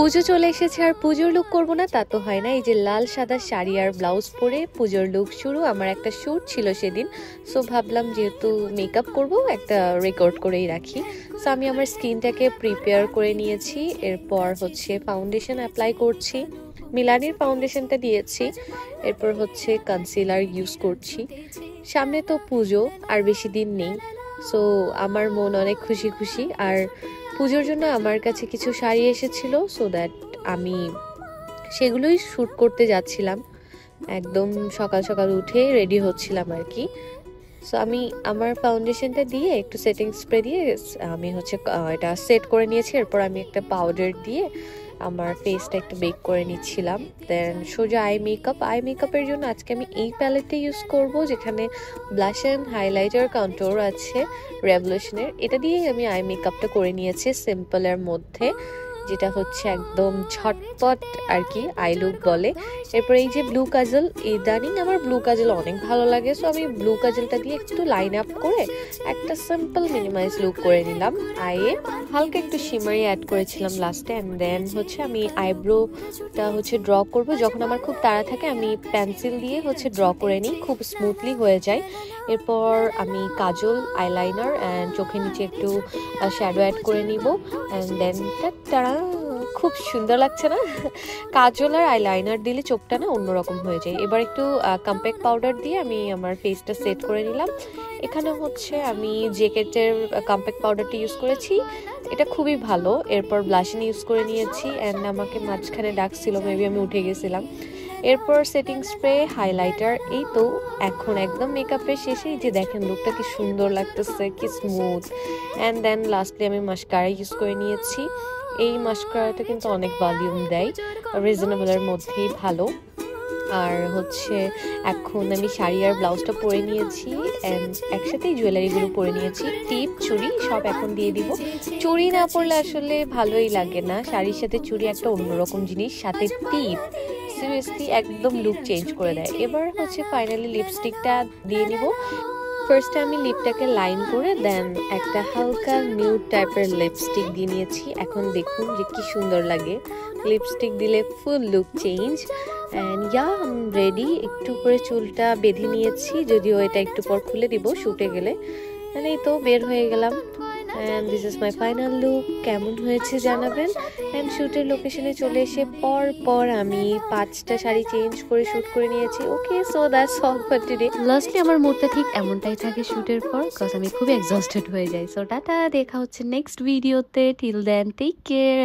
পুজো চলে এসেছে আর পুজোর লুক করবো না তা তো হয় না। এই যে লাল সাদা শাড়ি আর ব্লাউজ পরে পুজোর লুক শুরু। আমার একটা শ্যুট ছিল সেদিন, সো ভাবলাম যেহেতু মেকআপ করব একটা রেকর্ড করেই রাখি। সো আমি আমার স্কিনটাকে প্রিপেয়ার করে নিয়েছি। এরপর হচ্ছে ফাউন্ডেশন অ্যাপ্লাই করছি। মিলানির ফাউন্ডেশনটা দিয়েছি। এরপর হচ্ছে কনসিলার ইউজ করছি। সামনে তো পুজো, আর বেশি দিন নেই, সো আমার মন অনেক খুশি খুশি। আর পুজোর জন্য আমার কাছে কিছু শাড়ি এসেছিল, সো দ্যাট আমি সেগুলোই শ্যুট করতে যাচ্ছিলাম। একদম সকাল সকাল উঠে রেডি হচ্ছিলাম আর কি। সো আমি আমার ফাউন্ডেশনটা দিয়ে একটু সেটিং স্প্রে দিয়ে আমি হচ্ছে এটা সেট করে নিয়েছি। এরপর আমি একটা পাউডার দিয়ে আমার ফেসটা একটু বেক করে নিচ্ছিলাম। দেন সোজা আই মেকআপের জন্য আজকে আমি এই প্যালেটটা ইউজ করব, যেখানে ব্লাশ অ্যান্ড হাইলাইটার কন্ট্যুর আছে রেভলিউশনের। এটা দিয়েই আমি আই মেকআপটা করে নিয়েছি সিম্পলের মধ্যে, যেটা হচ্ছে একদম ঝটপট আর কি আই লুক বলে। এরপর এই যে ব্লু কাজল, ইদানিং আমার ব্লু কাজল অনেক ভালো লাগে, সো আমি ব্লু কাজলটা দিয়ে একটু লাইন আপ করে একটা সিম্পল মিনিমাইজ লুক করে নিলাম। আইয়ে হালকা একটু শিমারি অ্যাড করেছিলাম লাস্টে। অ্যান্ড দেন হচ্ছে আমি আইব্রোটা হচ্ছে ড্র করব। যখন আমার খুব তাড়া থাকে আমি পেন্সিল দিয়ে হচ্ছে ড্র করে নিই, খুব স্মুথলি হয়ে যায়। এরপর আমি কাজল, আইলাইনার অ্যান্ড চোখের নিচে একটু শ্যাডো অ্যাড করে নিব। অ্যান্ড দেন তারা খুব সুন্দর লাগছে না? কাজল আর আইলাইনার দিলে চোখটা না অন্যরকম হয়ে যায়। এবার একটু কম্প্যাক্ট পাউডার দিয়ে আমি আমার ফেসটা সেট করে নিলাম। এখানে হচ্ছে আমি জেকেটের কম্প্যাক্ট পাউডারটা ইউজ করেছি, এটা খুবই ভালো। এরপর ব্লাশিং ইউজ করে নিয়েছি। অ্যান্ড আমাকে মাঝখানে ডাকছিল, মেবি আমি উঠে গেছিলাম। এরপর সেটিং স্প্রে, হাইলাইটার। এই তো এখন একদম মেকআপের শেষেই যে দেখেন লুকটা কি সুন্দর লাগতেছে, কি স্মুথ। অ্যান্ড দেন লাস্টলি আমি মাস্কারা ইউজ করে নিয়েছি। এই মাস্কারাটা কিন্তু অনেক ভলিউম দেয়, রিজনেবলের মধ্যেই ভালো। আর হচ্ছে এখন আমি শাড়ি আর ব্লাউজটা পরে নিয়েছি, অ্যান্ড একসাথেই জুয়েলারিগুলো পরে নিয়েছি। টিপ, চুড়ি সব এখন দিয়ে দিব। চুড়ি না পরলে আসলে ভালোই লাগে না, শাড়ির সাথে চুড়ি একটা অন্যরকম জিনিস, সাথে টিপ সিরিয়াসলি একদম লুক চেঞ্জ করে দেয়। এবার হচ্ছে ফাইনালি লিপস্টিকটা দিয়ে নিব। ফার্স্টে আমি লিপটাকে লাইন করে দেন একটা হালকা নিউড টাইপের লিপস্টিক দিয়ে নিয়েছি। এখন দেখুন যে কি সুন্দর লাগে, লিপস্টিক দিলে ফুল look change. And I am ready. একটু করে চুলটা বেঁধে নিয়েছি, যদিও এটা একটু পর খুলে দিব শুটে গেলে। মানে এই তো বের হয়ে গেলাম। And this is my final look. কেমন হয়েছে জানাবেন। অ্যান্ড শ্যুটের লোকেশনে চলে এসে পর আমি 5টা শাড়ি চেঞ্জ করে শ্যুট করে নিয়েছি। Okay, so that's all for today. Lastly আমার মুডটা ঠিক এমনটাই থাকে শ্যুটের পর, বিকজ আমি খুব এক্সস্টেড হয়ে যাই। সো টাটা, দেখা হচ্ছে নেক্সট ভিডিওতে। Till then take care.